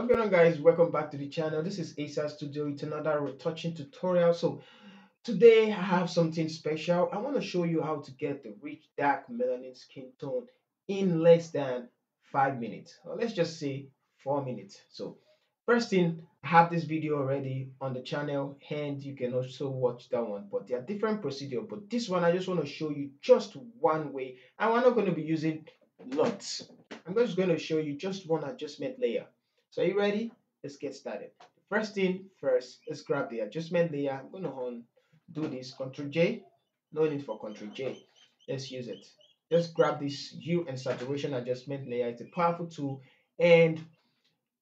What's going on, guys? Welcome back to the channel. This is Asa Studio. It's another retouching tutorial. So today I have something special. I want to show you how to get the rich dark melanin skin tone in less than 5 minutes, or let's just say 4 minutes. So first thing, I have this video already on the channel and you can also watch that one, but there are different procedure. But this one I just want to show you just one way, and we're not going to be using lots. I'm just going to show you just one adjustment layer. So are you ready? Let's get started. First thing first, let's grab the adjustment layer. I'm going to do this, Ctrl J. No need for Ctrl J. Let's use it. Just grab this hue and saturation adjustment layer. It's a powerful tool and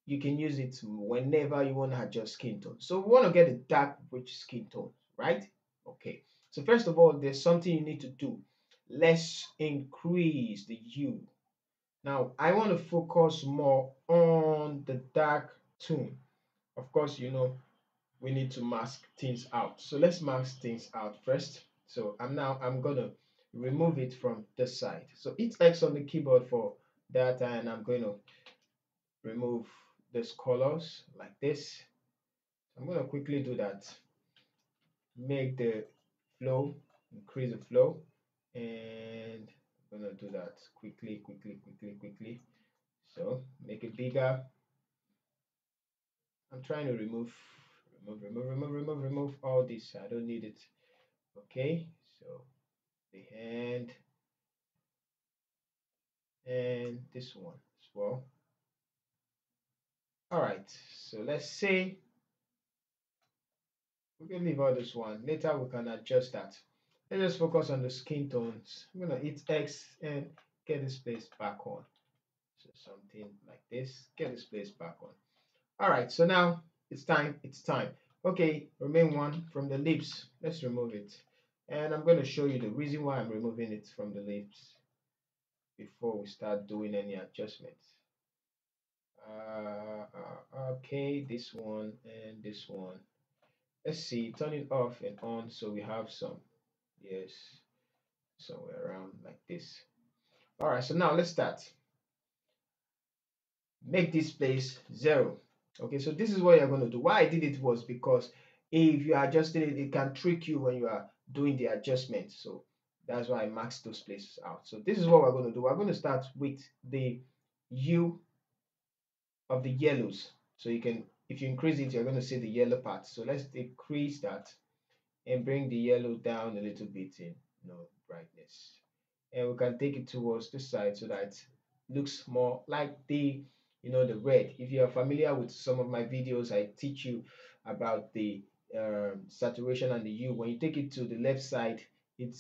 you can use it whenever you want to adjust skin tone. So we want to get a dark, rich skin tone, right? Okay. So first of all, there's something you need to do. Let's increase the hue. Now, I want to focus more on the dark tone. Of course, we need to mask things out. So let's mask things out first. So I'm gonna remove it from this side. So hit X on the keyboard for that, and I'm going to remove these colors like this. I'm going to quickly do that. Make the flow, increase the flow, and I'm going to do that quickly. So make it bigger. I'm trying to remove all this. I don't need it. Okay, so the hand and this one as well. All right, so let's say we can leave all this one. Later we can adjust that. Let's just focus on the skin tones. I'm gonna hit X and get this place back on. So something like this. Get this place back on. All right, so now it's time. Okay, remain one from the lips. Let's remove it. And I'm going to show you the reason why I'm removing it from the lips before we start doing any adjustments. Okay, this one and this one. Let's see, turn it off and on so we have some, yes, somewhere around like this. All right, so now let's start. Make this place 0. Okay, so this is what you're going to do. Why I did it was because if you are adjusting it, it can trick you when you are doing the adjustment. So that's why I maxed those places out. So this is what we're going to do. We're going to start with the hue of the yellows. So you can, if you increase it, you're going to see the yellow part. So let's decrease that and bring the yellow down a little bit in brightness. And we can take it towards the side so that it looks more like the red. If you are familiar with some of my videos, I teach you about the saturation and the hue. When you take it to the left side, it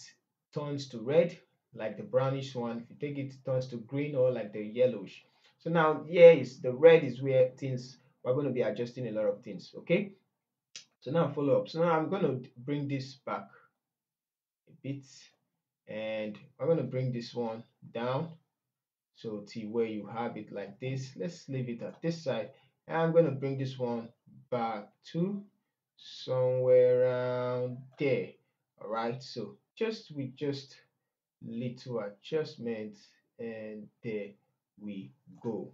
turns to red like the brownish one. If you take it, it turns to green or like the yellowish. So now here is the red is where things we're going to be adjusting a lot of things. Okay, so now follow up. So now I'm going to bring this back a bit and I'm going to bring this one down so to where you have it like this. Let's leave it at this side, and I'm going to bring this one back to somewhere around there. All right, so just little adjustments, and there we go.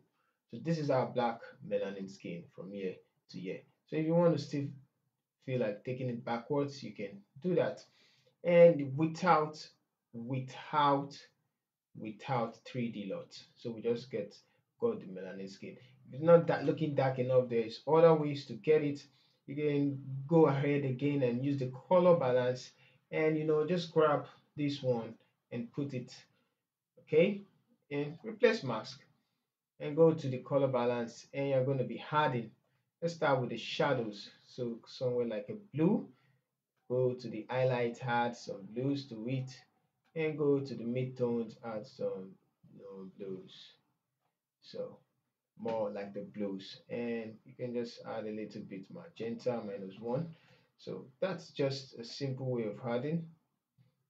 So this is our black melanin skin from here to here. So if you want to still feel like taking it backwards, you can do that, and without 3D LUT. So we just got the melanin skin. If it's not that looking dark enough, there's other ways to get it. You can go ahead again and use the color balance, and just grab this one and put it, okay, and replace mask and go to the color balance, and you're going to be adding. Let's start with the shadows. So somewhere like a blue, go to the highlight, add some blues to it, and go to the midtones, add some blues. So more like the blues, and you can just add a little bit magenta -1. So that's just a simple way of adding.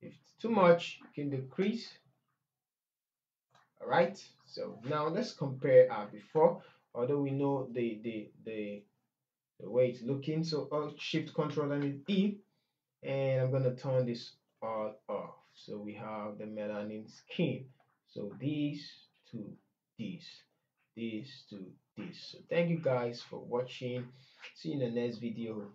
If it's too much, you can decrease. All right, so now let's compare our before. Although we know the way it's looking, so Alt Shift Control and E, and I'm going to turn this all off. So we have the melanin skin. So these to these to this. So thank you guys for watching. See you in the next video.